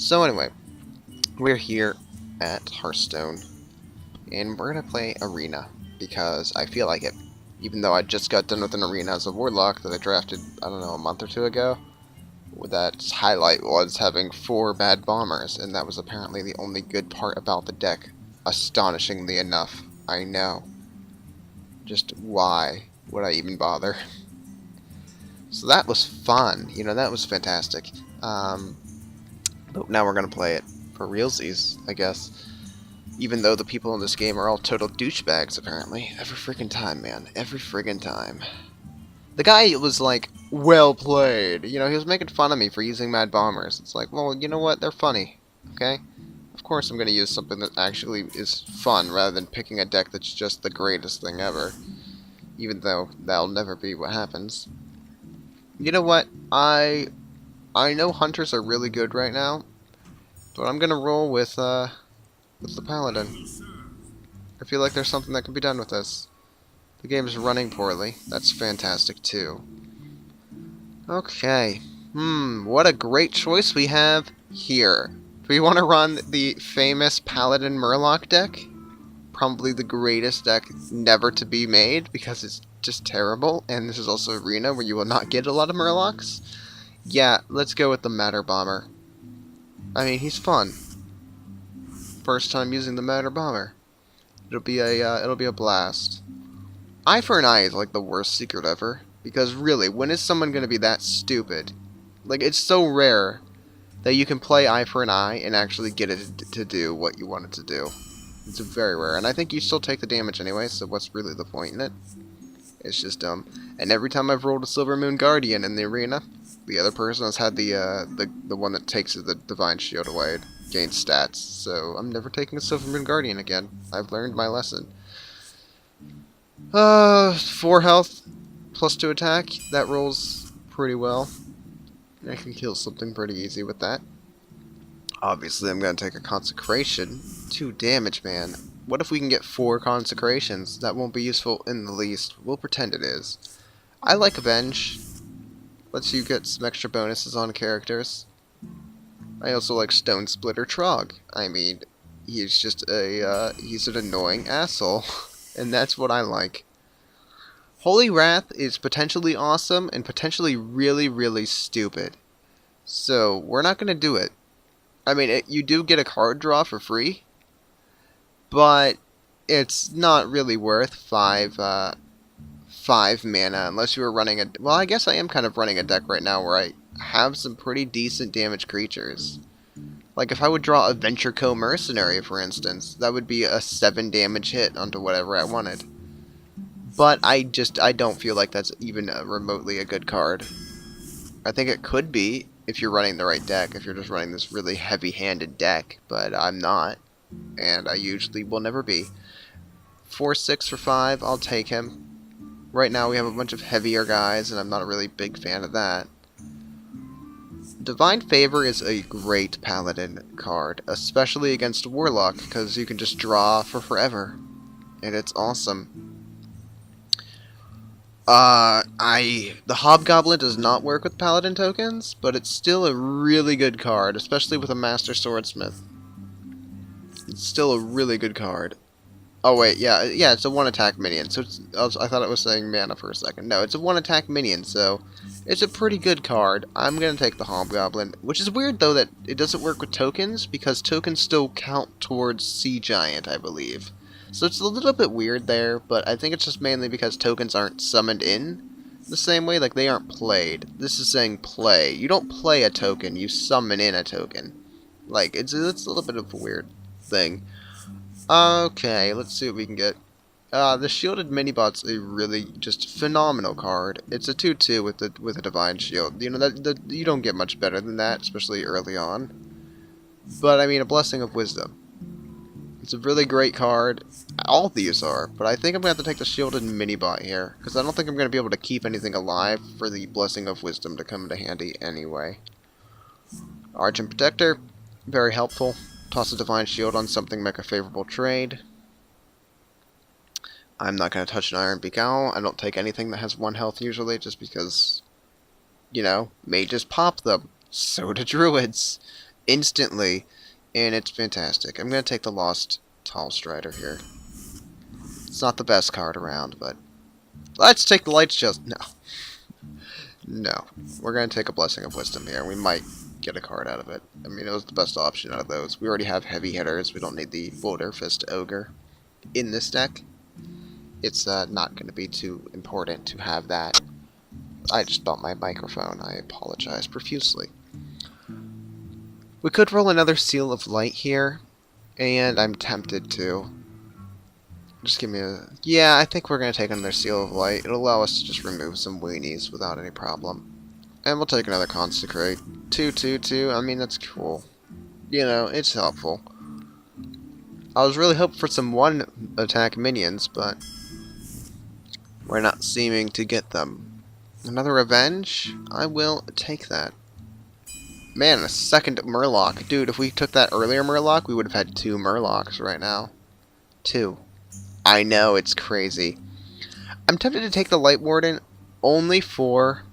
So anyway, we're here at Hearthstone, and we're gonna play Arena, because I feel like it. Even though I just got done with an Arena as a Warlock that I drafted, I don't know, a month or two ago, that highlight was having 4 bad bombers, and that was apparently the only good part about the deck. Astonishingly enough, I know. Just why would I even bother? So that was fun, that was fantastic. But now we're gonna play it for realsies, I guess. Even though the people in this game are all total douchebags, apparently. Every friggin' time, man. Every friggin' time. The guy was like, well played. He was making fun of me for using Mad Bombers. It's like, well, you know what? They're funny. Okay? Of course I'm going to use something that actually is fun rather than picking a deck that's just the greatest thing ever. Even though that'll never be what happens. You know what? I know hunters are really good right now, but I'm going to roll with the Paladin. I feel like there's something that can be done with this. The game is running poorly. That's fantastic, too. Okay. What a great choice we have here. Do we want to run the famous Paladin Murloc deck? Probably the greatest deck never to be made, because it's just terrible, and this is also Arena, where you will not get a lot of Murlocs. Yeah, let's go with the Matter Bomber. I mean, he's fun. First time using the Matter Bomber. It'll be a blast. Eye for an eye is like the worst secret ever, because really, when is someone going to be that stupid? Like, it's so rare that you can play eye for an eye and actually get it to do what you want it to do. It's very rare, and I think you still take the damage anyway, so what's really the point in it? It's just dumb. And every time I've rolled a Silver Moon Guardian in the arena, the other person has had the one that takes the Divine Shield away, gains stats, so I'm never taking a Silver Moon Guardian again. I've learned my lesson. 4 health, plus 2 attack. That rolls pretty well. I can kill something pretty easy with that. Obviously, I'm going to take a Consecration. 2 damage, man. What if we can get 4 Consecrations? That won't be useful in the least. We'll pretend it is. I like Avenge. Lets you get some extra bonuses on characters. I also like Stone Splitter Trog. I mean, he's just he's an annoying asshole. And that's what I like. Holy Wrath is potentially awesome and potentially really, really stupid. So, we're not going to do it. I mean, you do get a card draw for free, but it's not really worth 5 mana unless you were running a... Well, I guess I am kind of running a deck right now where I have some pretty decent damage creatures. Like, if I would draw a Venture Co. Mercenary, for instance, that would be a 7 damage hit onto whatever I wanted. But I don't feel like that's even remotely a good card. I think it could be if you're running the right deck, if you're just running this really heavy-handed deck, but I'm not, and I usually will never be. 4-6 for 5, I'll take him. Right now we have a bunch of heavier guys, and I'm not a really big fan of that. Divine Favor is a great Paladin card, especially against Warlock, because you can just draw for forever, and it's awesome. The Hobgoblin does not work with Paladin tokens, but it's still a really good card, especially with a Master Swordsmith. It's still a really good card. Oh wait, yeah, it's a 1-attack minion, so I thought it was saying mana for a second. No, it's a 1-attack minion, so it's a pretty good card. I'm gonna take the Hobgoblin, which is weird though that it doesn't work with tokens, because tokens still count towards Sea Giant, I believe. So it's a little bit weird there, but I think it's just mainly because tokens aren't summoned in the same way, like they aren't played. This is saying play. You don't play a token, you summon in a token. Like, it's a little bit of a weird thing. Okay, let's see what we can get. The Shielded Minibot's a really just phenomenal card. It's a 2/2 with a Divine Shield. You know, you don't get much better than that, especially early on. But, I mean, a Blessing of Wisdom. It's a really great card. All of these are, but I think I'm going to have to take the Shielded Minibot here, because I don't think I'm going to be able to keep anything alive for the Blessing of Wisdom to come into handy anyway. Argent Protector, very helpful. Toss a Divine Shield on something, make a favorable trade. I'm not going to touch an Iron Beak Owl. I don't take anything that has 1 health usually, just because, mages pop them. So do druids. instantly, and it's fantastic. I'm going to take the Lost Tall Strider here. It's not the best card around, but let's take the Lights just... No. No. We're going to take a Blessing of Wisdom here. We might get a card out of it. I mean, it was the best option out of those. We already have heavy hitters. We don't need the Boulder Fist Ogre in this deck. It's not going to be too important to have that. I just bumped my microphone. I apologize profusely. We could roll another Seal of Light here, and I'm tempted to. Just give me a... Yeah, I think we're going to take another Seal of Light. It'll allow us to just remove some weenies without any problem. And we'll take another Consecrate. 2/2/2. I mean, that's cool. You know, it's helpful. I was really hoping for some one-attack minions, but we're not seeming to get them. Another Revenge? I will take that. Man, a second Murloc. Dude, if we took that earlier Murloc, we would have had 2 Murlocs right now. 2. I know, it's crazy. I'm tempted to take the Light Warden only for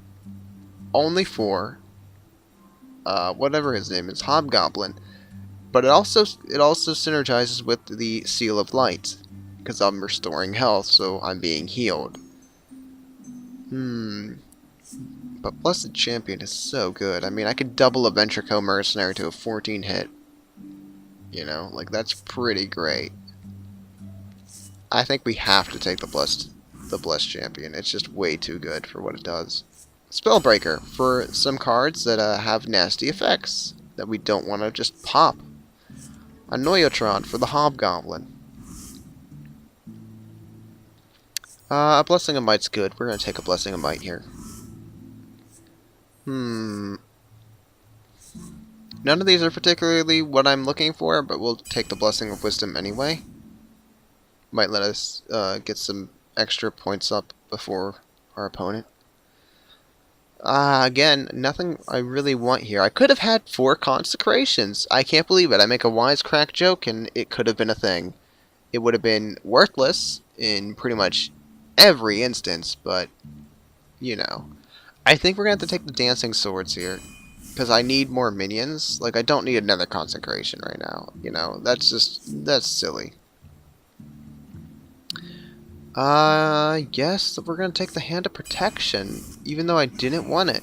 whatever his name is, Hobgoblin. But it also synergizes with the Seal of Light, because I'm restoring health, so I'm being healed. But Blessed Champion is so good. I mean, I could double a Ventrico Mercenary to a 14 hit. You know, like, that's pretty great. I think we have to take the Blessed Champion. It's just way too good for what it does. Spellbreaker, for some cards that have nasty effects that we don't want to just pop. A Noyotron for the Hobgoblin. A Blessing of Might's good. We're going to take a Blessing of Might here. None of these are particularly what I'm looking for, but we'll take the Blessing of Wisdom anyway. Might let us get some extra points up before our opponent. Again, nothing I really want here. I could have had 4 Consecrations. I can't believe it. I make a wisecrack joke, and it could have been a thing. It would have been worthless in pretty much every instance, but, you know. I think we're going to have to take the Dancing Swords here, because I need more minions. Like, I don't need another Consecration right now, you know. That's silly. Yes, we're going to take the Hand of Protection, even though I didn't want it.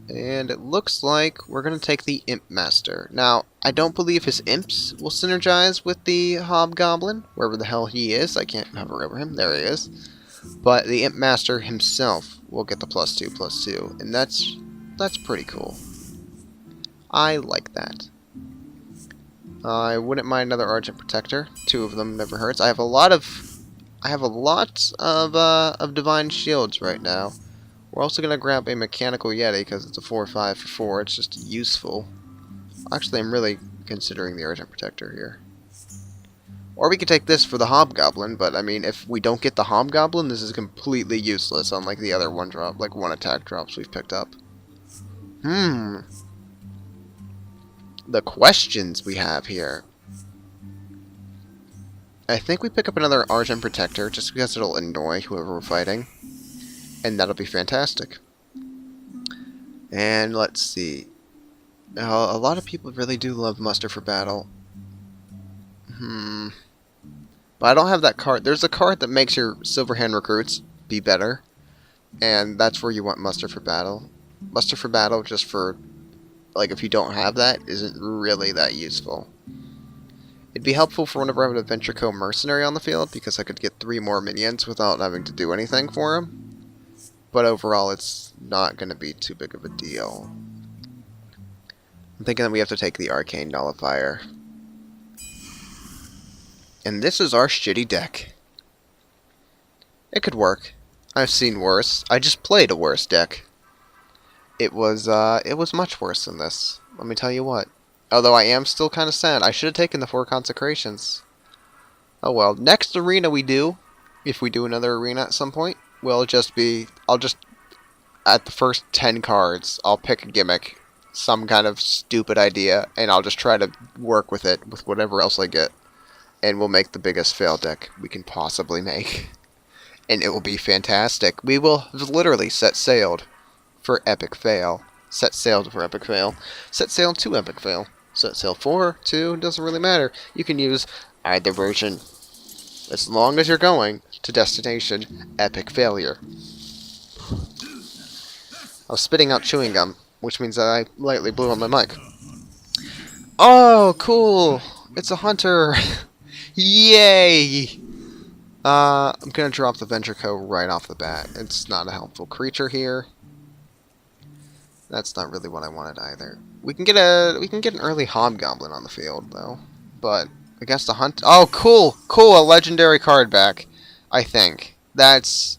And it looks like we're going to take the Imp Master. Now, I don't believe his imps will synergize with the Hobgoblin, wherever the hell he is. I can't hover over him. There he is. But the Imp Master himself will get the +2/+2, and that's pretty cool. I like that. I wouldn't mind another Argent Protector. 2 of them never hurts. I have a lot of Divine Shields right now. We're also gonna grab a Mechanical Yeti because it's a 4/5 for 4. It's just useful. Actually, I'm really considering the Argent Protector here. Or we could take this for the Hobgoblin, but I mean, if we don't get the Hobgoblin, this is completely useless, unlike the other one attack drops we've picked up. The questions we have here. I think we pick up another Argent Protector, just because it'll annoy whoever we're fighting. And that'll be fantastic. And let's see. A lot of people really do love Muster for Battle. But I don't have that card. There's a card that makes your Silverhand recruits be better. And that's where you want Muster for Battle. Muster for Battle, just for, like, if you don't have that, isn't really that useful. It'd be helpful for whenever I have a Ventrico Mercenary on the field, because I could get 3 more minions without having to do anything for him. But overall, it's not going to be too big of a deal. I'm thinking that we have to take the Arcane Nullifier. And this is our shitty deck. It could work. I've seen worse. I just played a worse deck. It was much worse than this. Let me tell you what. Although I am still kind of sad. I should have taken the 4 Consecrations. Oh well. Next arena we do, if we do another arena at some point, will just be... at the first 10 cards, I'll pick a gimmick, some kind of stupid idea, and I'll just try to work with it with whatever else I get. And we'll make the biggest fail deck we can possibly make. And it will be fantastic. We will literally set sailed for epic fail. Set sail for epic fail. Set sail to epic fail. Set sail for, to, doesn't really matter. You can use either version. As long as you're going to destination epic failure. I was spitting out chewing gum, which means that I lightly blew on my mic. Oh, cool! It's a hunter! Yay! I'm gonna drop the Ventrico right off the bat. It's not a helpful creature here. That's not really what I wanted either. We can get an early Hobgoblin on the field though, but against a hunt. Oh, cool, cool! A legendary card back. I think that's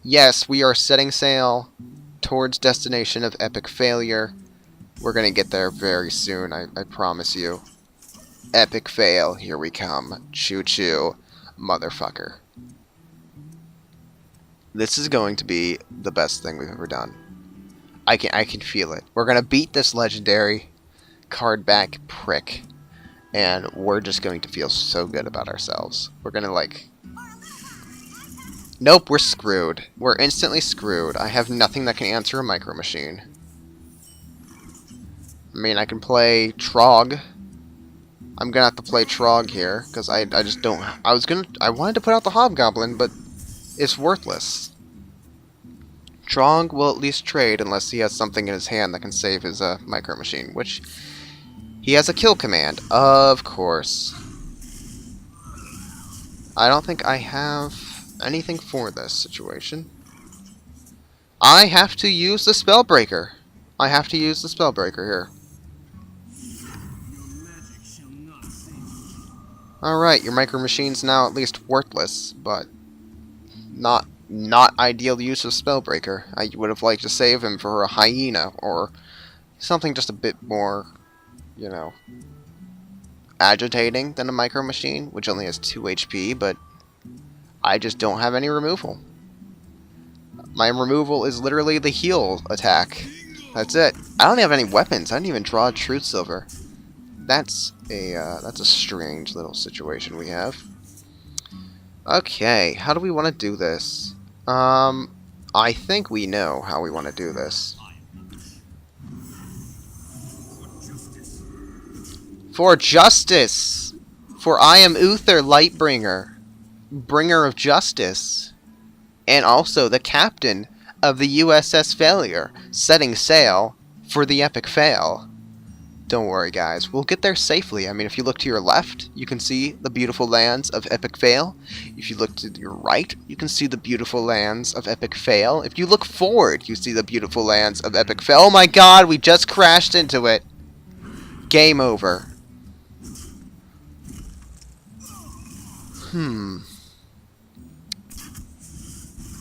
yes, we are setting sail towards destination of epic failure. We're gonna get there very soon. I promise you. Epic fail. Here we come. Choo choo, motherfucker. This is going to be the best thing we've ever done. I can feel it. We're gonna beat this legendary card back prick, and we're just going to feel so good about ourselves. We're gonna like. Nope, we're screwed. We're instantly screwed. I have nothing that can answer a Micro Machine. I mean, I can play Trog. I'm gonna have to play Trog here because I just don't. I wanted to put out the Hobgoblin, but it's worthless. Trog will at least trade unless he has something in his hand that can save his Micro Machine, which he has a kill command, of course. I don't think I have anything for this situation. I have to use the Spellbreaker. I have to use the Spellbreaker here. Alright, your Micro Machine's now at least worthless, but not ideal use of Spellbreaker. I would have liked to save him for a Hyena, or something just a bit more, you know, agitating than a Micro Machine, which only has 2 HP, but I just don't have any removal. My removal is literally the heal attack. That's it. I don't have any weapons. I didn't even draw a Truth Silver. That's a strange little situation we have. Okay, how do we want to do this? I think we know how we want to do this. For justice! For I am Uther Lightbringer, bringer of justice, and also the captain of the USS Failure, setting sail for the epic fail. Don't worry, guys. We'll get there safely. I mean, if you look to your left, you can see the beautiful lands of Epic Fail. If you look to your right, you can see the beautiful lands of Epic Fail. If you look forward, you see the beautiful lands of Epic Fail. Oh my god, we just crashed into it. Game over.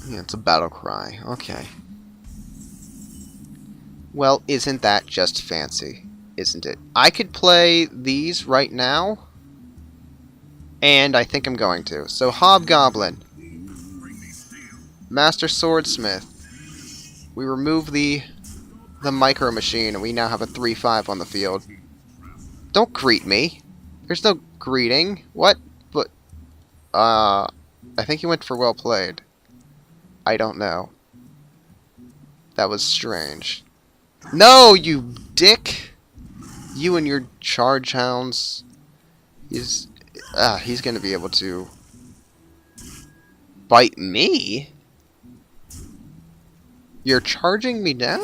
Yeah, it's a battle cry. Okay. Well, isn't that just fancy? Isn't it? I could play these right now, and I think I'm going to. So Hobgoblin, Master Swordsmith. We remove the Micro Machine, and we now have a 3/5 on the field. Don't greet me. There's no greeting. What? But I think he went for well played. I don't know. That was strange. No, you dick. You and your charge hounds. He's gonna be able to bite me? You're charging me down?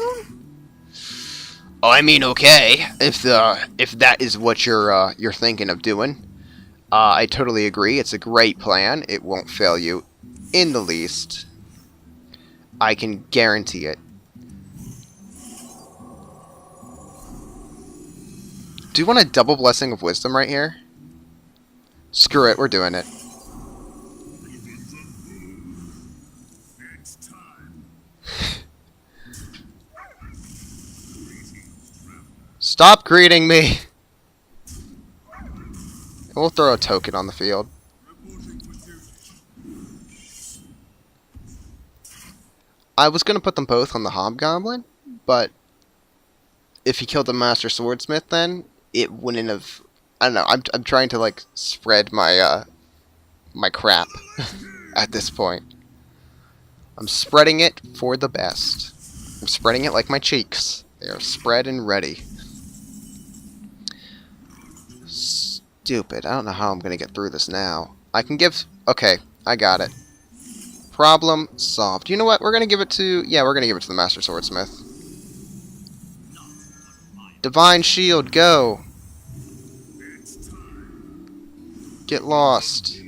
Oh, I mean, okay. If that is what you're thinking of doing, I totally agree. It's a great plan. It won't fail you in the least. I can guarantee it. Do you want a double blessing of wisdom right here? Screw it, we're doing it. Stop greeting me! We'll throw a token on the field. I was going to put them both on the Hobgoblin, but if he killed the Master Swordsmith then, it wouldn't have... I don't know, I'm trying to, like, spread my, my crap at this point. I'm spreading it for the best. I'm spreading it like my cheeks. They are spread and ready. Stupid. I don't know how I'm going to get through this now. I can give... Okay, I got it. Problem solved. You know what? We're going to give it to... Yeah, we're going to give it to the Master Swordsmith. Divine Shield, go! Get lost.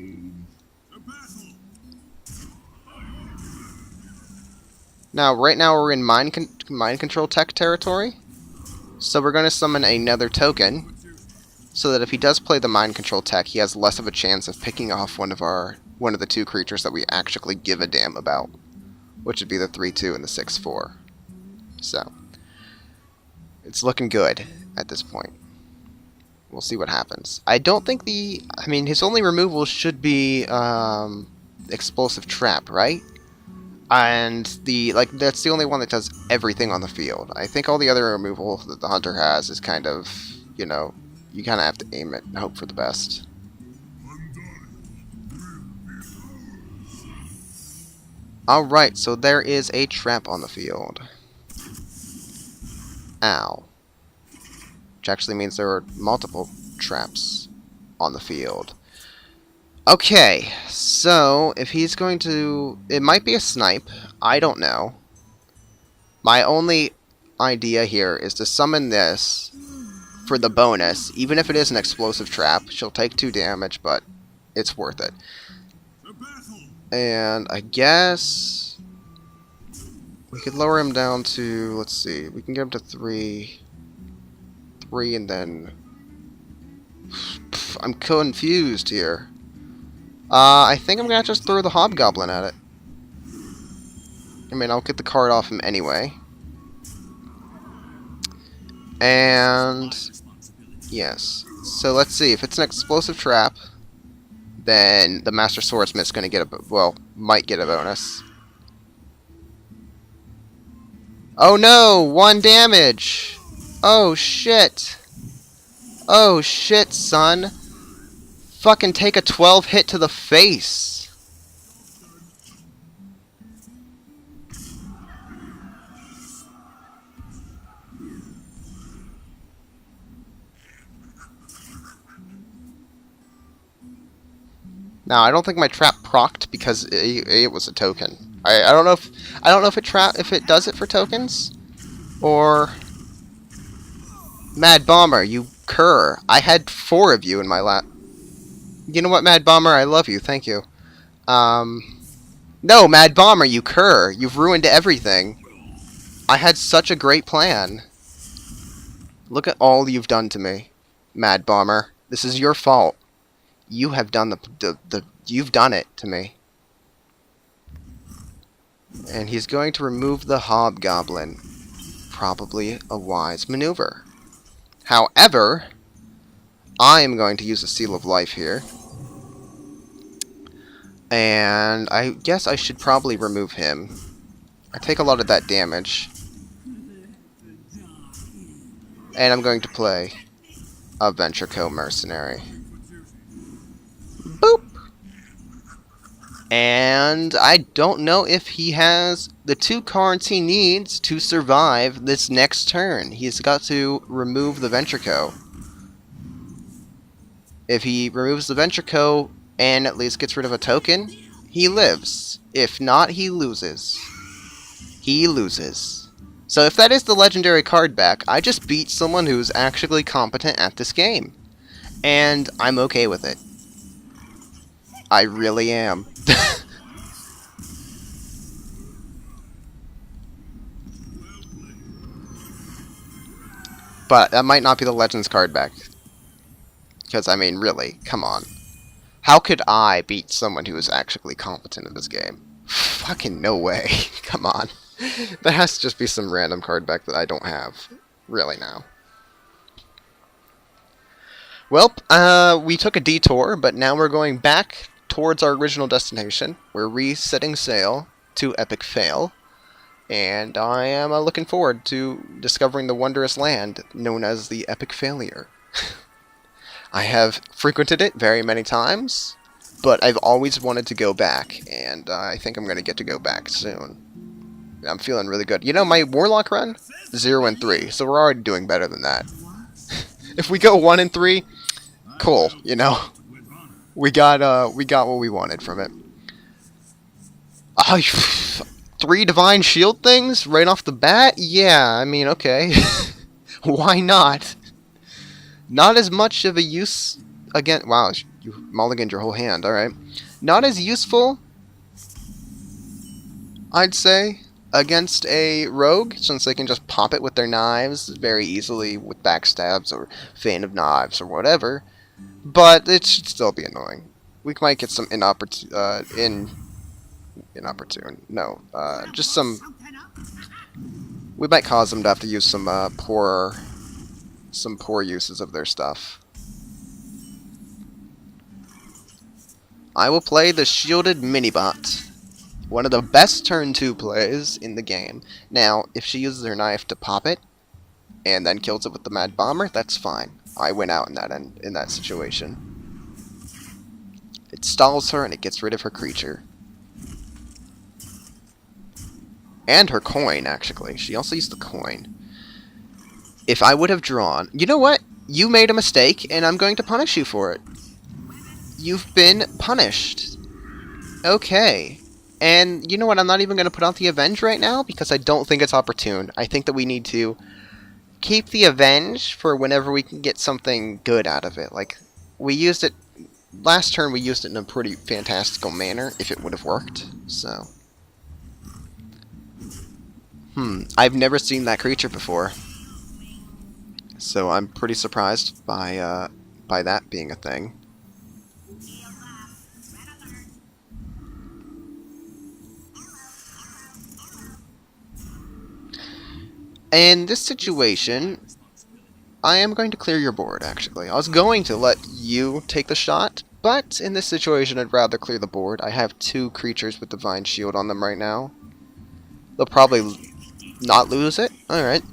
Now, right now we're in mind control tech territory. So we're going to summon another token. So that if he does play the mind control tech, he has less of a chance of picking off one of the two creatures that we actually give a damn about. Which would be the 3-2 and the 6-4. So, it's looking good at this point. We'll see what happens. I don't think his only removal should be Explosive Trap, right? And that's the only one that does everything on the field. I think all the other removal that the hunter has is kind of, you know, you kind of have to aim it and hope for the best. Alright, so there is a trap on the field. Ow. Which actually means there are multiple traps on the field. Okay, so if he's going to... It might be a snipe. I don't know. My only idea here is to summon this for the bonus. Even if it is an explosive trap, she'll take 2 damage, but it's worth it. And I guess... we could lower him down to... Let's see. We can get him to 3... 3 and then... I'm confused here. I think I'm gonna just throw the Hobgoblin at it. I mean, I'll get the card off him anyway. And... yes. So let's see. If it's an explosive trap, then the Master Swordsmith's gonna get might get a bonus. Oh no! 1 damage! Oh shit! Oh shit, son! Fucking take a 12 hit to the face! Now, I don't think my trap procced because it was a token. I don't know if it does it for tokens, or Mad Bomber, you cur. I had 4 of you in my lap. You know what, Mad Bomber? I love you. Thank you. No, Mad Bomber, you cur. You've ruined everything. I had such a great plan. Look at all you've done to me, Mad Bomber. This is your fault. You have done you've done it to me. And he's going to remove the Hobgoblin. Probably a wise maneuver. However, I am going to use a Seal of Life here. And I guess I should probably remove him. I take a lot of that damage. And I'm going to play a Venture Co. Mercenary. Boop! And I don't know if he has the 2 cards he needs to survive this next turn. He's got to remove the Venture Co. If he removes the Venture Co. and at least gets rid of a token, he lives. If not, he loses. He loses. So if that is the legendary card back, I just beat someone who's actually competent at this game. And I'm okay with it. I really am. But that might not be the Legends card back. Because, I mean, really, come on. How could I beat someone who is actually competent in this game? Fucking no way. Come on. There has to just be some random card back that I don't have. Really now. Well, we took a detour, but now we're going back towards our original destination. We're resetting sail to Epic Fail. And I am looking forward to discovering the wondrous land known as the Epic Failure. I have frequented it very many times, but I've always wanted to go back, and I think I'm going to get to go back soon. I'm feeling really good. You know, my Warlock run, 0 and 3, so we're already doing better than that. If we go 1 and 3, cool. You know, we got what we wanted from it. Oh, 3 Divine Shield things right off the bat? Yeah, I mean, okay. Why not? Not as much of a use again. Wow, you mulliganed your whole hand. All right, not as useful, I'd say, against a rogue, since they can just pop it with their knives very easily with backstabs or Fan of Knives or whatever. But it should still be annoying. We might get some inopportune. No, just some. We might cause them to have to use some poor uses of their stuff. I will play the Shielded Minibot. One of the best turn 2 plays in the game. Now, if she uses her knife to pop it, and then kills it with the Mad Bomber, that's fine. I win out in that situation. It stalls her and it gets rid of her creature. And her coin, actually. She also used the coin. If I would have drawn... You know what? You made a mistake, and I'm going to punish you for it. You've been punished. Okay. And you know what? I'm not even going to put out the Avenge right now, because I don't think it's opportune. I think that we need to keep the Avenge for whenever we can get something good out of it. Like, we used it... Last turn we used it in a pretty fantastical manner, if it would have worked. So... I've never seen that creature before. So I'm pretty surprised by that being a thing. In this situation, I am going to clear your board, actually. I was going to let you take the shot, but in this situation I'd rather clear the board. I have 2 creatures with Divine Shield on them right now. They'll probably not lose it. Alright.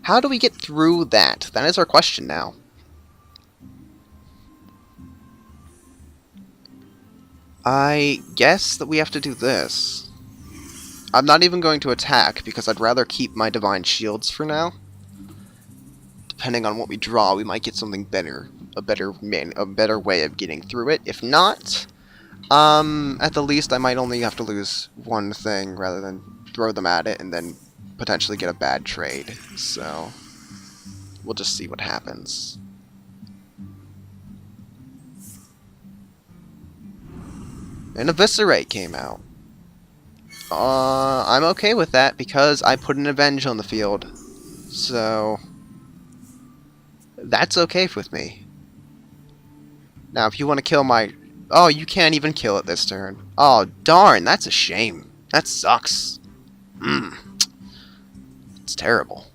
How do we get through that? That is our question now. I guess that we have to do this. I'm not even going to attack, because I'd rather keep my Divine Shields for now. Depending on what we draw, we might get something better. A better way of getting through it. If not, at the least I might only have to lose one thing rather than throw them at it and then potentially get a bad trade. So, we'll just see what happens. And Eviscerate came out. I'm okay with that because I put an Avenge on the field. So, that's okay with me. Now, if you want to kill my... Oh, you can't even kill it this turn. Oh, darn, that's a shame. That sucks. It's terrible.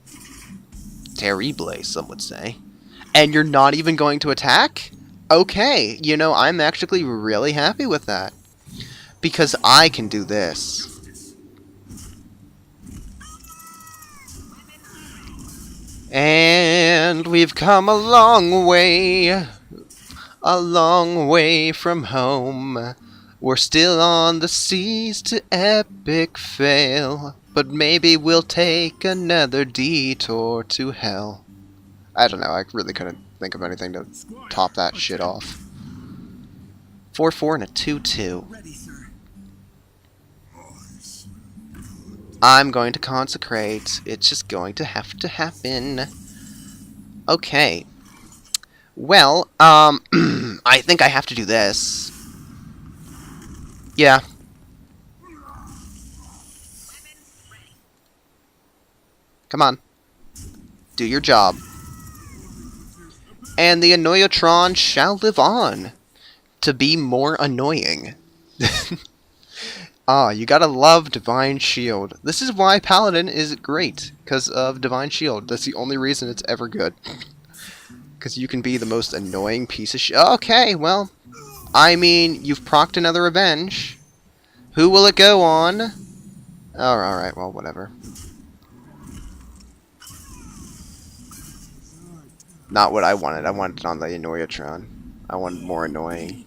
Terrible, some would say. And you're not even going to attack? Okay, you know, I'm actually really happy with that. Because I can do this. And we've come a long way from home. We're still on the seas to epic fail, but maybe we'll take another detour to hell. I don't know, I really couldn't think of anything to top that shit off. 4-4 and a 2-2. I'm going to consecrate. It's just going to have to happen. Okay. Well, I think I have to do this. Yeah. Come on. Do your job. And the Annoyatron shall live on to be more annoying. Ah, you gotta love Divine Shield. This is why Paladin is great, because of Divine Shield. That's the only reason it's ever good. Because you can be the most annoying piece of shit. Okay, well, I mean, you've procced another Revenge. Who will it go on? Oh, alright, well, whatever. Not what I wanted. I wanted it on the Annoyatron. I wanted more annoying.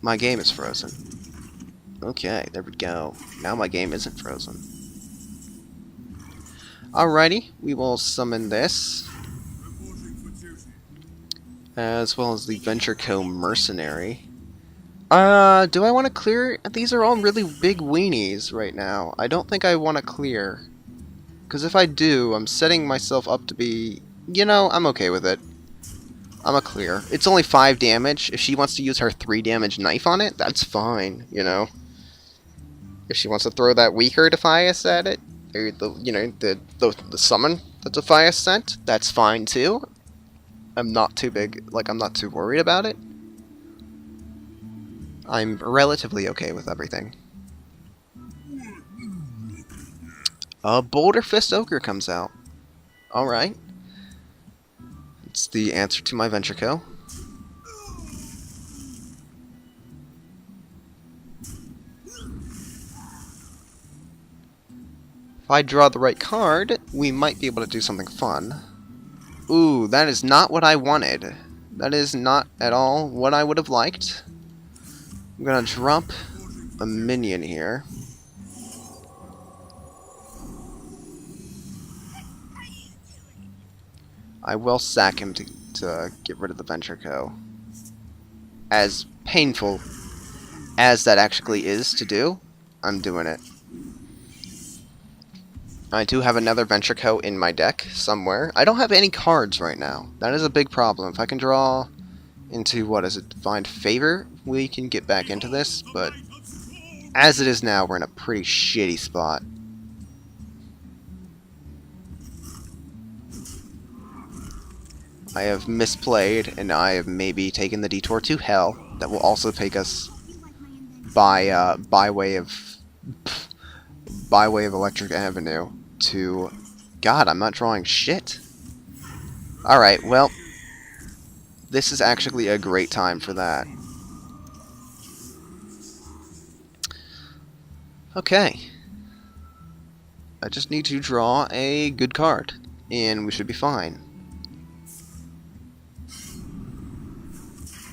My game is frozen. Okay, there we go. Now my game isn't frozen. Alrighty, we will summon this. As well as the Venture Co. Mercenary. Do I want to clear? These are all really big weenies right now. I don't think I want to clear. Because if I do, I'm setting myself up to be... You know, I'm okay with it. I'm a clear. It's only 5 damage. If she wants to use her 3 damage knife on it, that's fine, you know. If she wants to throw that weaker Defias at it, or the summon that Defias sent, that's fine too. I'm not too I'm not too worried about it. I'm relatively okay with everything. A Boulder Fist Ogre comes out. Alright. It's the answer to my Venture Co. If I draw the right card, we might be able to do something fun. Ooh, that is not what I wanted. That is not at all what I would have liked. I'm gonna drop a minion here. I will sack him to get rid of the Venture Co. As painful as that actually is to do, I'm doing it. I do have another Venture Co. in my deck somewhere. I don't have any cards right now. That is a big problem. If I can draw into, what is it, Divine Favor, we can get back into this, but as it is now, we're in a pretty shitty spot. I have misplayed, and I have maybe taken the detour to hell. That will also take us by way of Electric Avenue to... God, I'm not drawing shit. Alright, well, this is actually a great time for that. Okay. I just need to draw a good card, and we should be fine.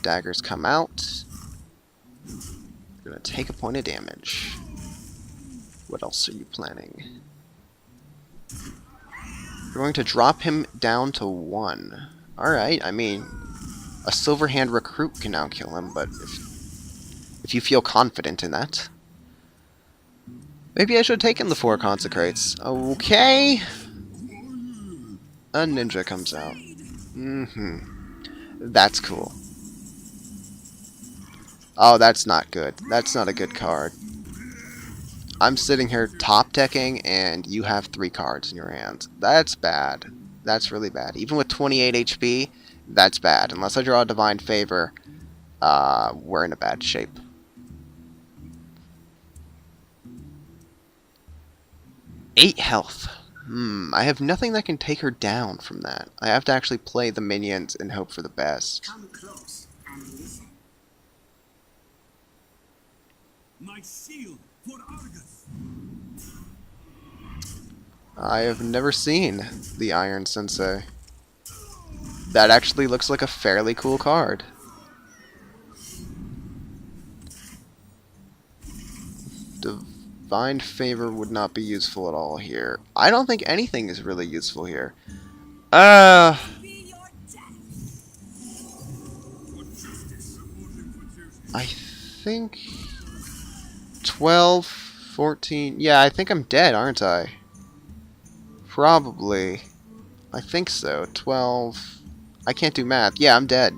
Daggers come out. We're gonna take a point of damage. What else are you planning? We're going to drop him down to 1. Alright, I mean, a Silverhand Recruit can now kill him, but if you feel confident in that. Maybe I should have taken the 4 Consecrates. Okay. A ninja comes out. That's cool. Oh, that's not good. That's not a good card. I'm sitting here top decking, and you have 3 cards in your hands. That's bad. That's really bad. Even with 28 HP, that's bad. Unless I draw a Divine Favor, we're in a bad shape. Eight health. I have nothing that can take her down from that. I have to actually play the minions and hope for the best. Come close and listen. My shield for Argus. I have never seen the Iron Sensei. That actually looks like a fairly cool card. Divine Favor would not be useful at all here. I don't think anything is really useful here. I think 12, 14. Yeah, I think I'm dead, aren't I? Probably. I think so. 12. I can't do math. Yeah, I'm dead.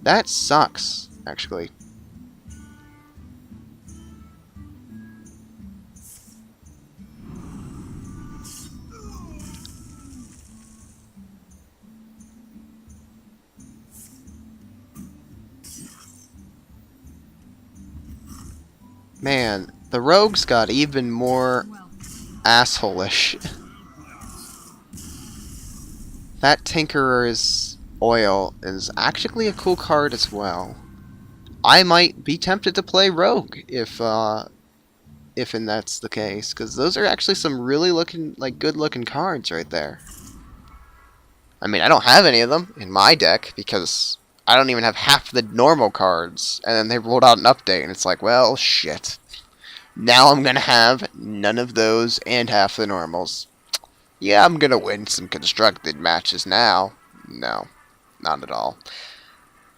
That sucks, actually. Man, the rogues got even more asshole-ish. That Tinkerer's Oil is actually a cool card as well. I might be tempted to play Rogue if and that's the case, because those are actually some really good-looking cards right there. I mean, I don't have any of them in my deck because I don't even have half the normal cards. And then they rolled out an update, and it's like, well, shit. Now I'm gonna have none of those and half the normals. Yeah, I'm gonna win some constructed matches now. No, not at all.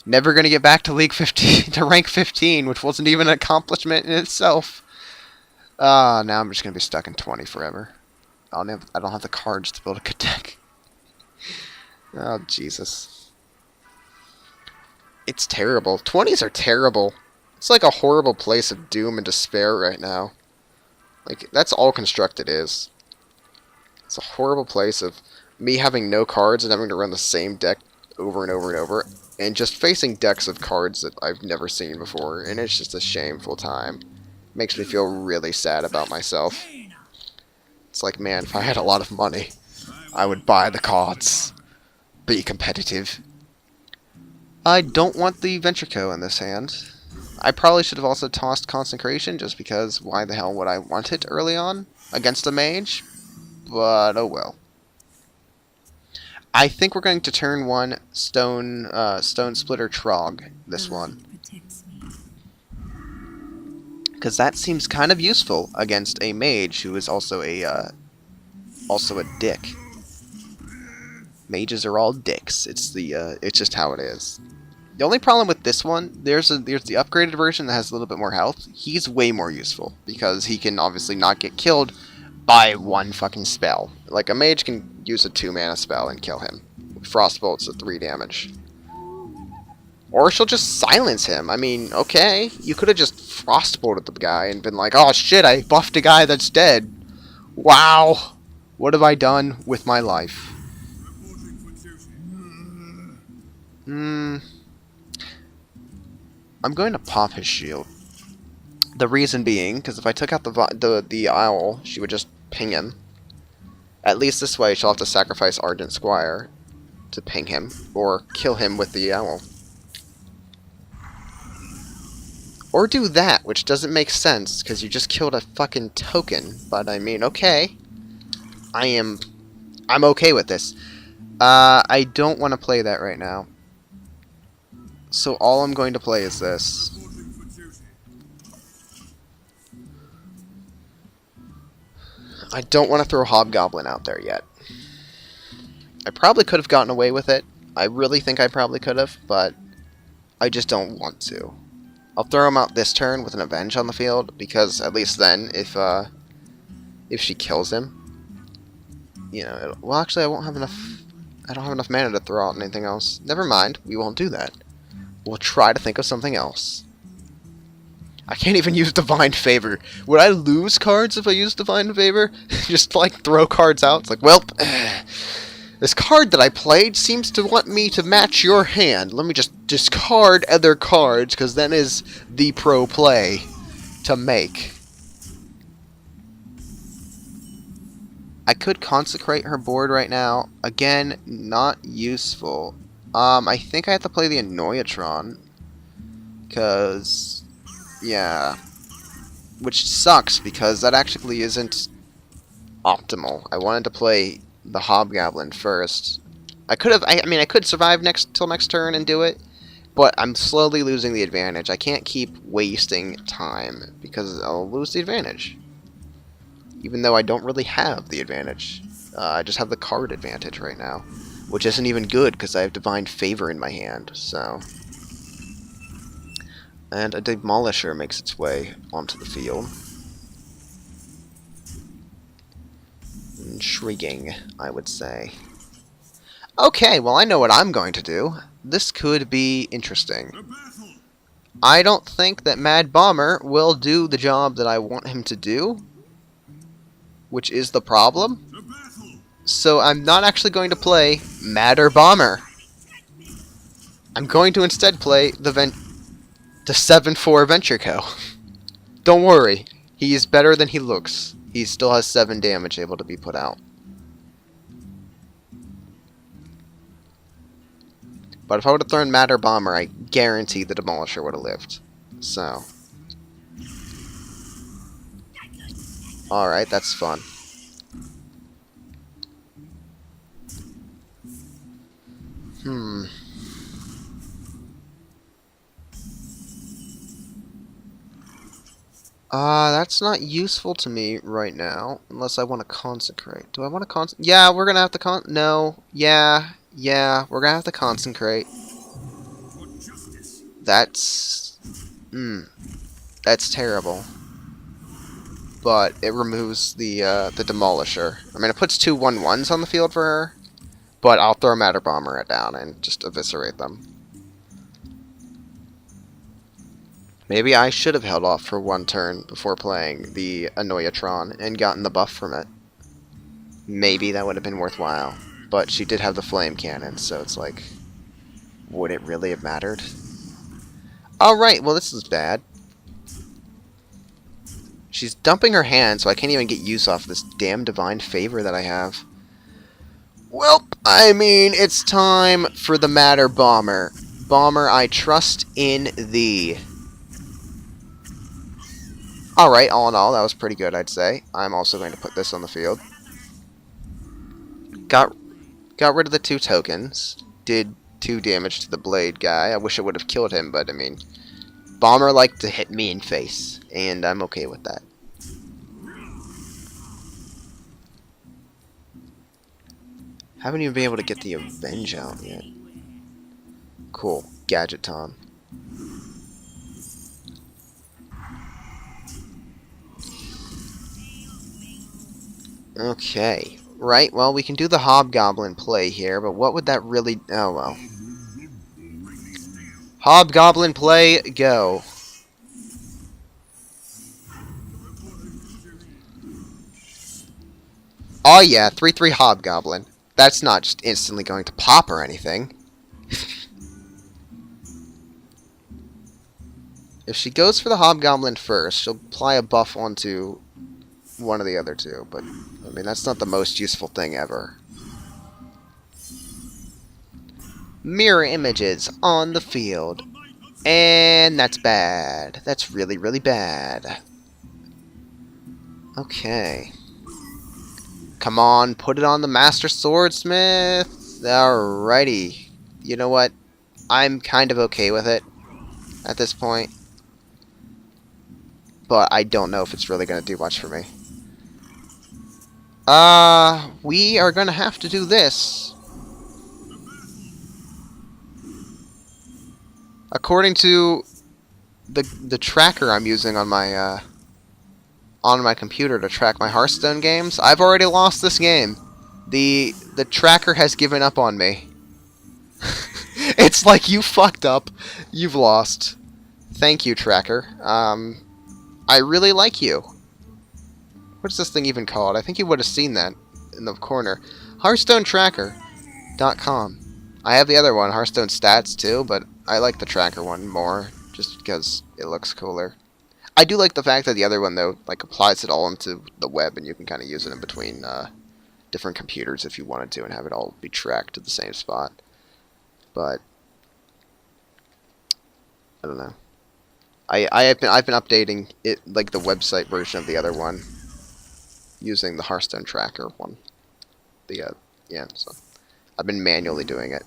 Never gonna get back to League 15 to rank 15, which wasn't even an accomplishment in itself. Now I'm just gonna be stuck in 20 forever. I don't have the cards to build a good deck. Oh Jesus, it's terrible. 20s are terrible. It's like a horrible place of doom and despair right now. Like that's all constructed is. It's a horrible place of me having no cards and having to run the same deck over and over and over, and just facing decks of cards that I've never seen before, and it's just a shameful time. Makes me feel really sad about myself. It's like, man, if I had a lot of money, I would buy the cards. Be competitive. I don't want the Ventrico in this hand. I probably should have also tossed Consecration, just because why the hell would I want it early on against a mage? But oh well. I think we're going to turn one Stone Splitter Trog this one, because that seems kind of useful against a mage who is also a dick. Mages are all dicks. It's just how it is. The only problem with this one, there's the upgraded version that has a little bit more health. He's way more useful because he can obviously not get killed by one fucking spell. Like a mage can use a 2-mana spell and kill him. Frostbolt's at 3 damage. Or she'll just silence him. I mean, okay, you could have just Frostbolted the guy and been like, oh shit, I buffed a guy that's dead. Wow, what have I done with my life? I'm going to pop his shield. The reason being, because if I took out the owl, she would just ping him. At least this way, she'll have to sacrifice Ardent Squire to ping him, or kill him with the owl. Or do that, which doesn't make sense, because you just killed a fucking token. But I mean, okay. I'm okay with this. I don't want to play that right now. So all I'm going to play is this. I don't want to throw Hobgoblin out there yet. I probably could have gotten away with it. I really think I probably could have, but I just don't want to. I'll throw him out this turn with an Avenge on the field, because at least then, if she kills him, you know, well, actually, I won't have enough. I don't have enough mana to throw out anything else. Never mind, we won't do that. We'll try to think of something else. I can't even use Divine Favor. Would I lose cards if I use Divine Favor? Just, like, throw cards out? It's like, well, this card that I played seems to want me to match your hand. Let me just discard other cards, because then is the pro play to make. I could consecrate her board right now. Again, not useful. I think I have to play the Annoyatron, because... yeah, which sucks because that actually isn't optimal. I wanted to play the Hobgoblin first. I could survive till next turn and do it, but I'm slowly losing the advantage. I can't keep wasting time because I'll lose the advantage, even though I don't really have the advantage. I just have the card advantage right now, which isn't even good because I have Divine Favor in my hand. So. And a Demolisher makes its way onto the field. Intriguing, I would say. Okay, well I know what I'm going to do. This could be interesting. I don't think that Mad Bomber will do the job that I want him to do, which is the problem. So I'm not actually going to play Madder Bomber. I'm going to instead play the 7/4 Ventrico. Don't worry, he is better than he looks. He still has 7 damage able to be put out. But if I would have thrown Matter Bomber, I guarantee the Demolisher would have lived. So. Alright, that's fun. That's not useful to me right now, unless I want to consecrate. Do I want to Yeah, we're gonna have to No. Yeah, we're gonna have to consecrate. For justice. That's... that's terrible. But it removes the Demolisher. I mean, it puts two 1/1s on the field for her, but I'll throw Matter Bomber down and just eviscerate them. Maybe I should have held off for one turn before playing the Annoyatron and gotten the buff from it. Maybe that would have been worthwhile. But she did have the Flame Cannon, so it's like, would it really have mattered? Alright, well this is bad. She's dumping her hand, so I can't even get use off this damn Divine Favor that I have. Well, I mean, it's time for the Matter Bomber. Bomber, I trust in thee. Alright, all in all, that was pretty good, I'd say. I'm also going to put this on the field. Got rid of the 2 tokens. Did 2 damage to the blade guy. I wish it would have killed him, but I mean, Bomber liked to hit me in face, and I'm okay with that. Haven't even been able to get the Avenge out yet. Cool. Gadget Tom. Okay. Right, well, we can do the Hobgoblin play here, but what would that really... Oh, well. Hobgoblin play, go. Oh yeah, 3/3 Hobgoblin. That's not just instantly going to pop or anything. If she goes for the Hobgoblin first, she'll apply a buff onto one of the other 2, but, I mean, that's not the most useful thing ever. Mirror images on the field. And that's bad. That's really, really bad. Okay. Come on, put it on the Master Swordsmith. Alrighty. You know what? I'm kind of okay with it at this point. But I don't know if it's really going to do much for me. We are going to have to do this. According to the tracker I'm using on my computer to track my Hearthstone games, I've already lost this game. The tracker has given up on me. It's like, you fucked up. You've lost. Thank you, tracker. I really like you. What's this thing even called? I think you would have seen that in the corner. HearthstoneTracker.com. I have the other one, Hearthstone Stats, too, but I like the tracker one more, just because it looks cooler. I do like the fact that the other one, though, like, applies it all into the web, and you can kind of use it in between different computers if you wanted to, and have it all be tracked to the same spot. But I don't know. I've been updating it, like the website version of the other one, using the Hearthstone tracker one. Yeah, so I've been manually doing it.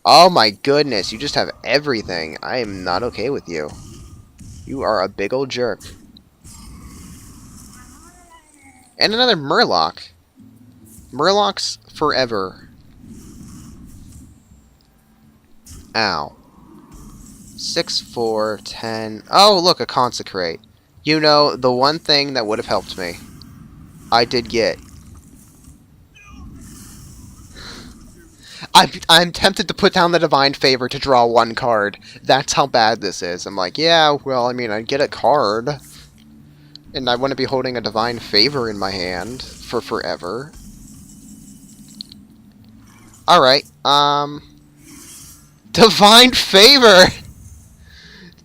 Oh my goodness, you just have everything. I am not okay with you. You are a big old jerk. And another Murloc. Murlocs forever. Ow. 6, 4, 10. Oh, look, a Consecrate. You know, the one thing that would have helped me, I did get. I'm tempted to put down the Divine Favor to draw 1 card. That's how bad this is. I'm like, yeah, well, I mean, I'd get a card. And I want to be holding a Divine Favor in my hand for forever. Alright, Divine Favor!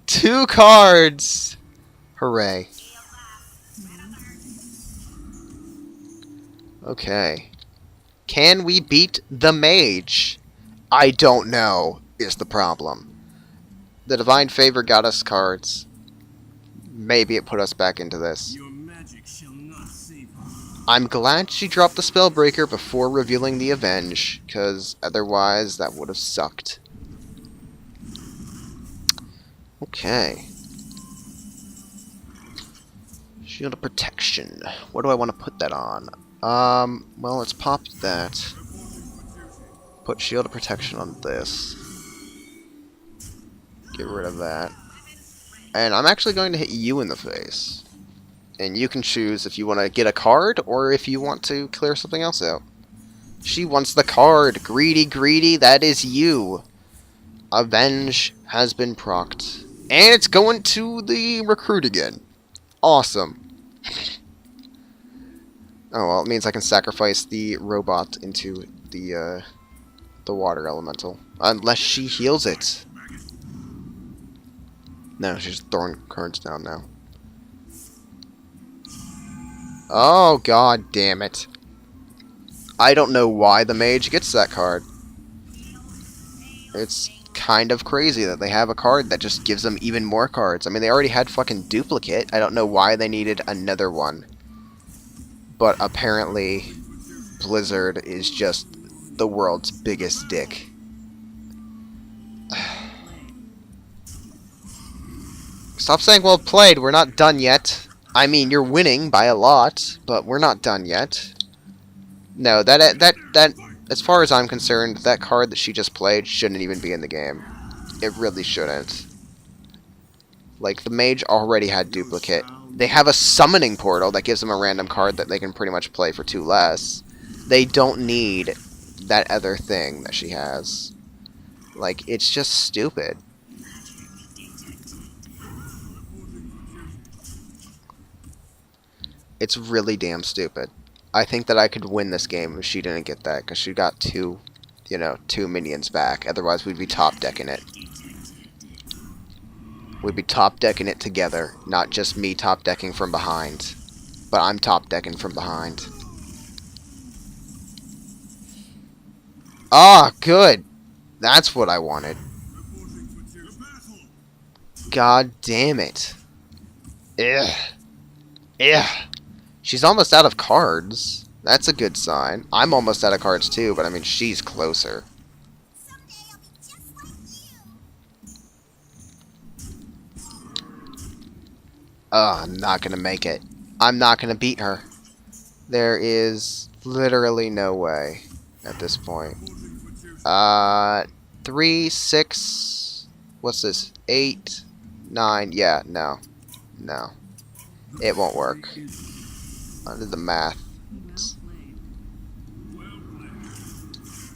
2 cards! Hooray. Okay. Can we beat the Mage? I don't know, is the problem. The Divine Favor got us cards. Maybe it put us back into this. Your magic shall not save us. I'm glad she dropped the Spellbreaker before revealing the Avenge, because otherwise that would have sucked. Okay. Shield of Protection. What do I want to put that on? Well, let's pop that. Put Shield of Protection on this. Get rid of that. And I'm actually going to hit you in the face. And you can choose if you want to get a card or if you want to clear something else out. She wants the card. Greedy, greedy, that is you. Avenge has been procced. And it's going to the recruit again. Awesome. Oh, well, it means I can sacrifice the robot into the water elemental. Unless she heals it. No, she's throwing cards down now. Oh, god damn it. I don't know why the mage gets that card. It's kind of crazy that they have a card that just gives them even more cards. I mean, they already had fucking duplicate. I don't know why they needed another one. But apparently, Blizzard is just the world's biggest dick. Stop saying well played, we're not done yet. I mean, you're winning by a lot, but we're not done yet. No, that as far as I'm concerned, that card that she just played shouldn't even be in the game. It really shouldn't. Like, the mage already had duplicate. They have a summoning portal that gives them a random card that they can pretty much play for 2 less. They don't need that other thing that she has. Like, it's just stupid. It's really damn stupid. I think that I could win this game if she didn't get that, because she got 2 minions back. Otherwise, we'd be top decking it. We'd be top decking it together, not just me top decking from behind. But I'm top decking from behind. Ah, good. That's what I wanted. God damn it. Ugh. Ugh. She's almost out of cards. That's a good sign. I'm almost out of cards too, but I mean, she's closer. I'm not gonna make it. I'm not gonna beat her. There is literally no way at this point. 3, 6... What's this? 8, 9... Yeah, no. No. It won't work. I did the math.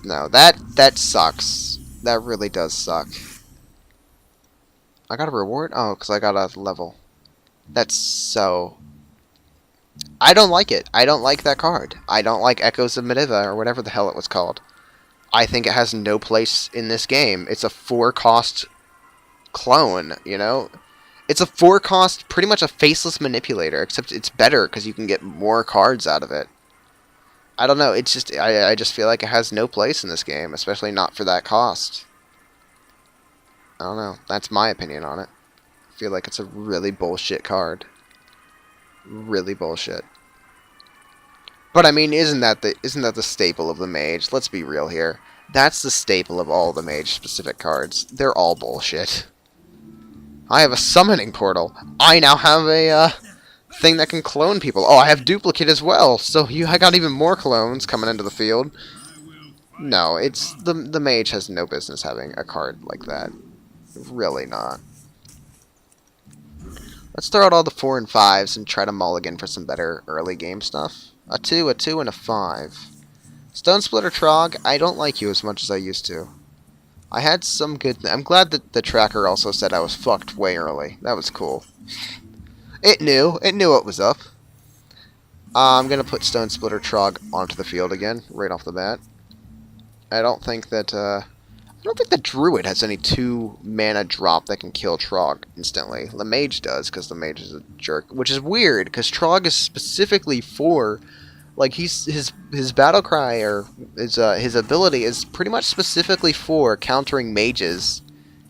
No, that sucks. That really does suck. I got a reward? Oh, because I got a level. That's so... I don't like it. I don't like that card. I don't like Echoes of Mediva, or whatever the hell it was called. I think it has no place in this game. It's a 4-cost clone, you know? It's a 4-cost, pretty much a faceless manipulator, except it's better because you can get more cards out of it. I don't know, it's just, I just feel like it has no place in this game, especially not for that cost. I don't know, that's my opinion on it. I feel like it's a really bullshit card. Really bullshit. But I mean, isn't that the staple of the mage? Let's be real here. That's the staple of all the mage-specific cards. They're all bullshit. I have a summoning portal. I now have a thing that can clone people. Oh, I have duplicate as well. So I got even more clones coming into the field. No, it's the mage has no business having a card like that. Really not. Let's throw out all the 4 and 5s and try to mulligan for some better early game stuff. A 2, and a 5. Stone Splitter Trog, I don't like you as much as I used to. I had some good... I'm glad that the tracker also said I was fucked way early. That was cool. It knew. It knew what was up. I'm going to put Stone Splitter Trog onto the field again, right off the bat. I don't think that... I don't think the Druid has any 2 mana drop that can kill Trog instantly. The Mage does, because the Mage is a jerk. Which is weird, because Trog is specifically for... Like, his battle cry, or his ability is pretty much specifically for countering mages,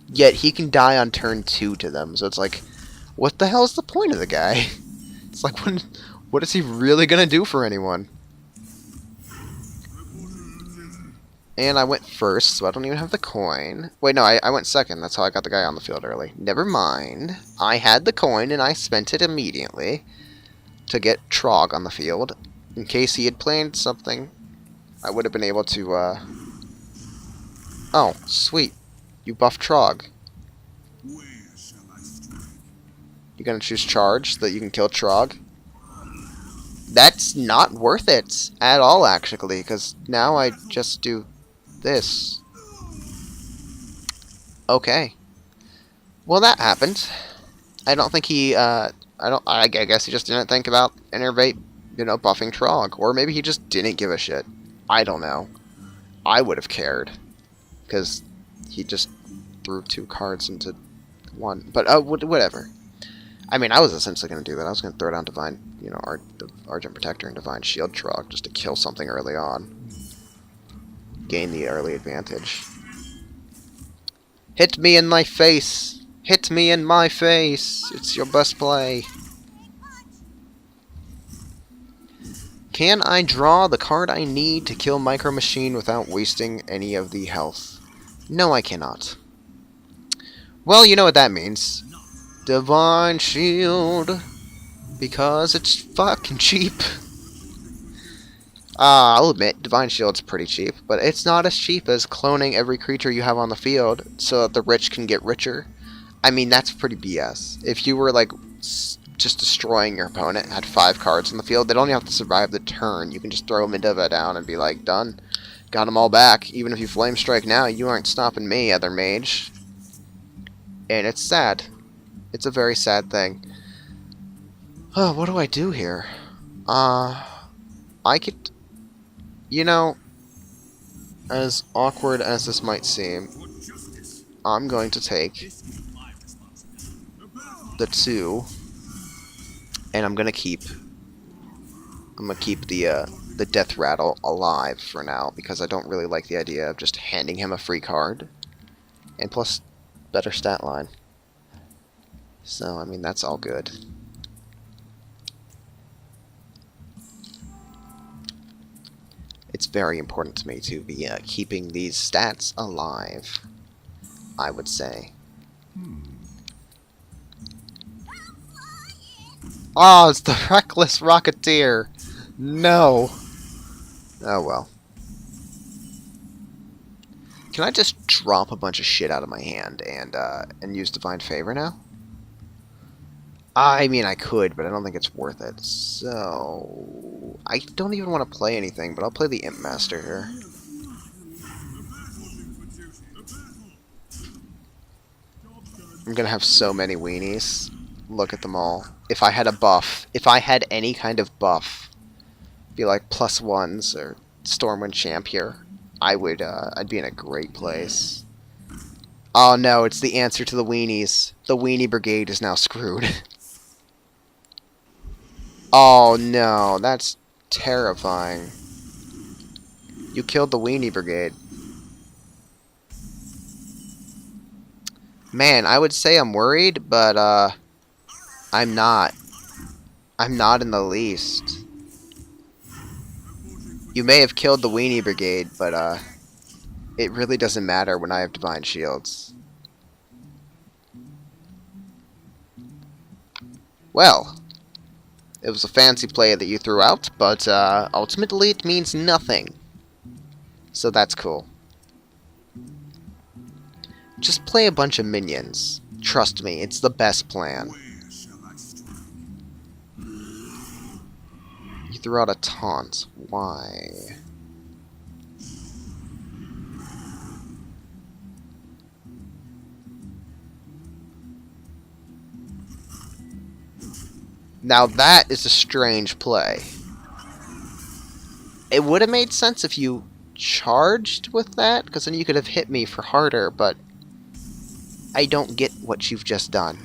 yet he can die on turn 2 to them. So it's like, what the hell is the point of the guy? It's like, what is he really gonna do for anyone? And I went first, so I don't even have the coin. Wait, no, I went second. That's how I got the guy on the field early. Never mind. I had the coin, and I spent it immediately. to get Trog on the field. In case he had planned something, I would have been able to, Oh, sweet. You buff Trog. Where shall I strike? You're gonna choose Charge so that you can kill Trog? That's not worth it at all, actually, because now I just do this. Okay. Well, that happened. I don't think he, I guess he just didn't think about Innervate, buffing Trog. Or maybe he just didn't give a shit. I don't know. I would have cared. Because he just threw 2 cards into 1. But, whatever. I mean, I was essentially going to do that. I was going to throw down Divine, Argent Protector and Divine Shield Trog just to kill something early on. Gain the early advantage. Hit me in my face! Hit me in my face! It's your best play. Can I draw the card I need to kill Micro Machine without wasting any of the health? No, I cannot. Well, you know what that means. Divine Shield. Because it's fucking cheap. I'll admit, Divine Shield's pretty cheap, but it's not as cheap as cloning every creature you have on the field so that the rich can get richer. I mean, that's pretty BS. If you were, like, just destroying your opponent, had 5 cards on the field, they don't even have to survive the turn. You can just throw Medivh down and be like, done. Got them all back. Even if you Flame Strike now, you aren't stopping me, other mage. And it's sad. It's a very sad thing. Oh, what do I do here? I could... as awkward as this might seem, I'm going to take the 2, and I'm gonna keep the Death Rattle alive for now, because I don't really like the idea of just handing him a free card. And plus, better stat line. So, I mean, that's all good. It's very important to me to be keeping these stats alive, I would say. Oh, it's the Reckless Rocketeer! No! Oh well. Can I just drop a bunch of shit out of my hand and use Divine Favor now? I mean, I could, but I don't think it's worth it. So... I don't even want to play anything, but I'll play the Imp Master here. I'm gonna have so many weenies. Look at them all. If I had a buff, if I had any kind of buff, be like +1s or Stormwind Champ here, I'd be in a great place. Oh no, it's the answer to the weenies. The Weenie Brigade is now screwed. Oh no, that's terrifying. You killed the Weenie Brigade. Man, I would say I'm worried, but I'm not. I'm not in the least. You may have killed the Weenie Brigade, but it really doesn't matter when I have Divine Shields. Well, it was a fancy play that you threw out, but ultimately it means nothing. So that's cool. Just play a bunch of minions. Trust me, it's the best plan. You threw out a taunt. Why? Now that is a strange play. It would have made sense if you charged with that, because then you could have hit me for harder, but I don't get what you've just done.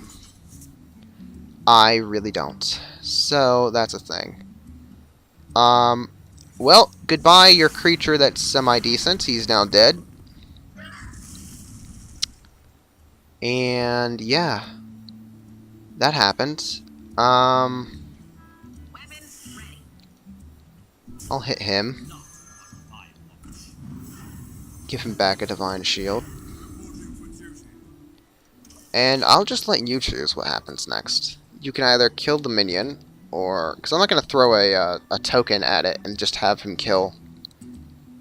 I really don't. So, that's a thing. Well, goodbye, your creature that's semi-decent. He's now dead. And, yeah. That happened. I'll hit him. Give him back a Divine Shield. And I'll just let you choose what happens next. You can either kill the minion, or because I'm not going to throw a token at it and just have him kill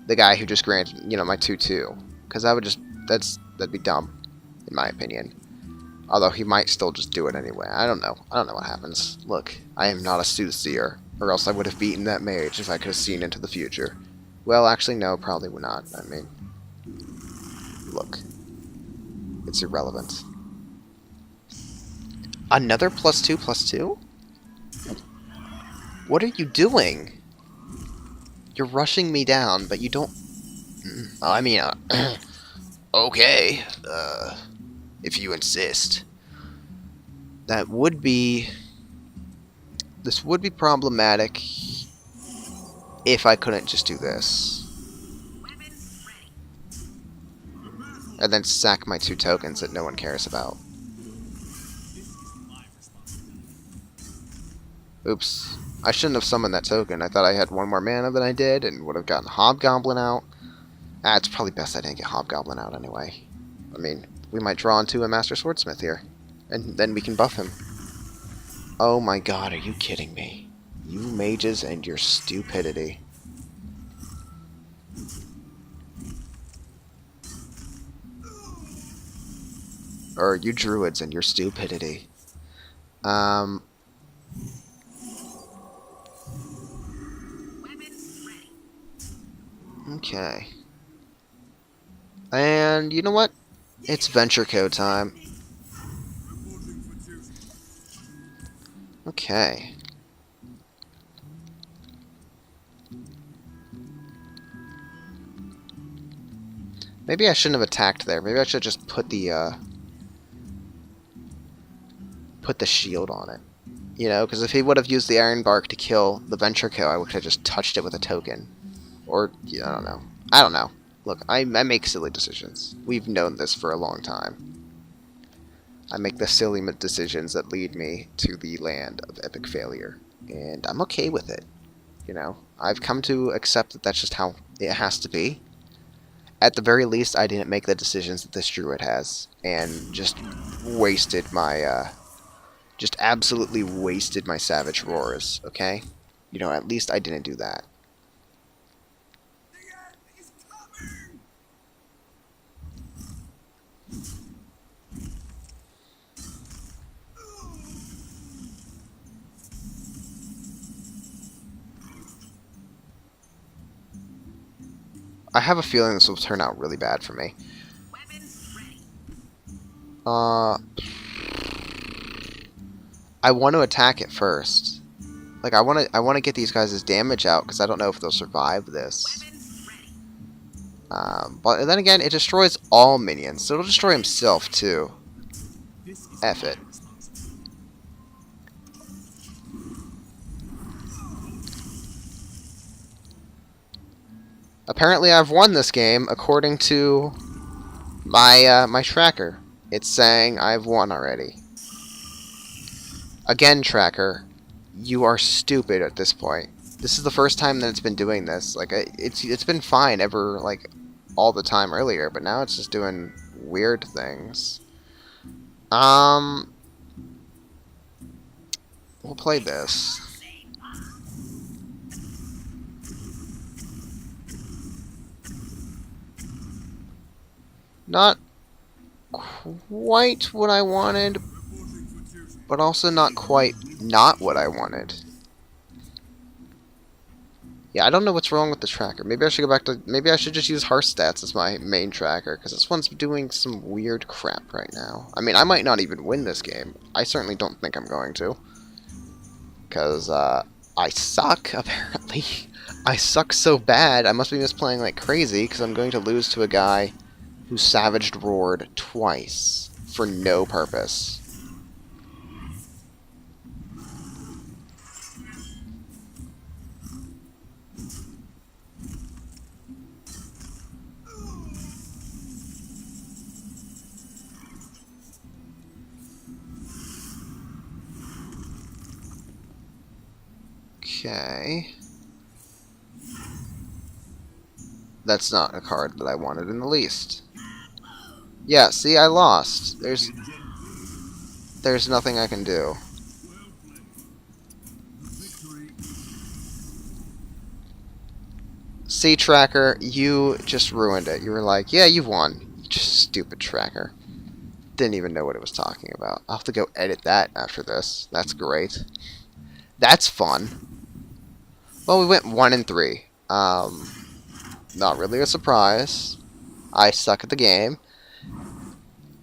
the guy who just granted, you know, my 2/2, because that'd be dumb, in my opinion. Although he might still just do it anyway. I don't know. I don't know what happens. Look, I am not a soothsayer, or else I would have beaten that mage if I could have seen into the future. Well, actually, no, probably would not. I mean, look, it's irrelevant. Another +2/+2? What are you doing? You're rushing me down, but you don't... I mean, okay, if you insist. That would be... This would be problematic if I couldn't just do this. And then sack my 2 tokens that no one cares about. Oops. I shouldn't have summoned that token. I thought I had 1 more mana than I did and would have gotten Hobgoblin out. It's probably best I didn't get Hobgoblin out anyway. I mean, we might draw into a Master Swordsmith here. And then we can buff him. Oh my god, are you kidding me? You mages and your stupidity. Or you druids and your stupidity. Okay. And you know what? It's Venture Code time. Okay. Maybe I shouldn't have attacked there. Maybe I should just put the shield on it. You know, because if he would have used the Iron Bark to kill the Venture Code, I would have just touched it with a token. Or, yeah, I don't know. I don't know. Look, I make silly decisions. We've known this for a long time. I make the silly decisions that lead me to the land of epic failure. And I'm okay with it. You know, I've come to accept that that's just how it has to be. At the very least, I didn't make the decisions that this druid has. And just wasted my, just absolutely wasted my Savage Roars, okay? You know, at least I didn't do that. I have a feeling this will turn out really bad for me. I want to attack it first. Like I want to get these guys' damage out because I don't know if they'll survive this. But then again, it destroys all minions, so it'll destroy himself too. F it. Apparently I've won this game according to my my tracker. It's saying I've won already. Again, tracker, you are stupid at this point. This is the first time that it's been doing this. Like it's been fine ever like all the time earlier, but now it's just doing weird things. We'll play this. Not quite what I wanted, but also not quite not what I wanted. Yeah, I don't know what's wrong with the tracker. Maybe I should go back to... Maybe I should just use Hearthstats as my main tracker, because this one's doing some weird crap right now. I mean, I might not even win this game. I certainly don't think I'm going to. Because, I suck, apparently. I suck so bad, I must be misplaying like crazy, because I'm going to lose to a guy who Savaged Roared twice for no purpose. Okay. That's not a card that I wanted in the least. Yeah, see, I lost. There's nothing I can do. See, Tracker, you just ruined it. You were like, yeah, you've won. Just stupid Tracker. Didn't even know what it was talking about. I'll have to go edit that after this. That's great. That's fun. Well, we went 1 and 3. Not really a surprise. I suck at the game.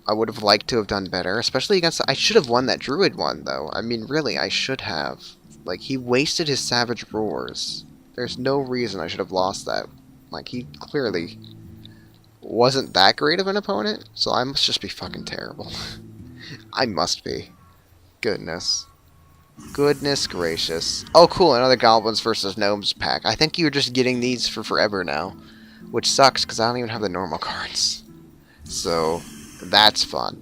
I would have liked to have done better, especially against... I should have won that Druid one, though. I mean, really, I should have. Like, he wasted his Savage Roars. There's no reason I should have lost that. Like, he clearly wasn't that great of an opponent, so I must just be fucking terrible. I must be. Goodness. Goodness gracious. Oh, cool, another Goblins versus Gnomes pack. I think you're just getting these for forever now, which sucks, because I don't even have the normal cards. So, that's fun.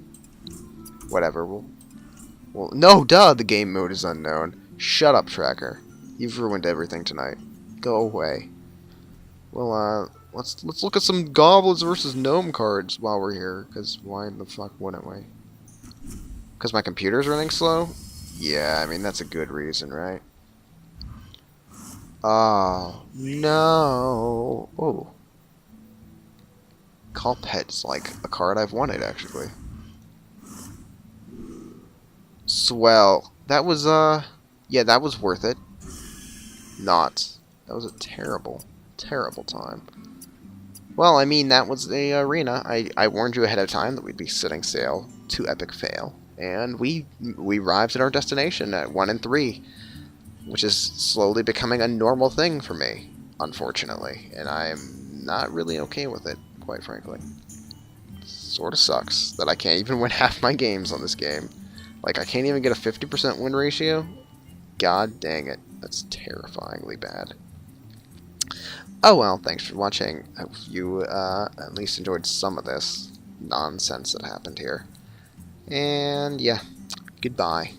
Whatever. Well, no, duh, the game mode is unknown. Shut up, Tracker. You've ruined everything tonight. Go away. Well, let's look at some Goblins versus Gnome cards while we're here, because why the fuck wouldn't we? Because my computer's running slow? Yeah, I mean, that's a good reason, right? Oh, no. Oh. Call Pet's like a card I've wanted, actually. Swell. That was, yeah, that was worth it. Not. That was a terrible, terrible time. Well, I mean, that was the arena. I warned you ahead of time that we'd be setting sail to epic fail. And we arrived at our destination at 1 and 3. Which is slowly becoming a normal thing for me, unfortunately. And I'm not really okay with it, quite frankly. Sort of sucks that I can't even win half my games on this game. Like, I can't even get a 50% win ratio? God dang it. That's terrifyingly bad. Oh well, thanks for watching. I hope you at least enjoyed some of this nonsense that happened here. And yeah, goodbye.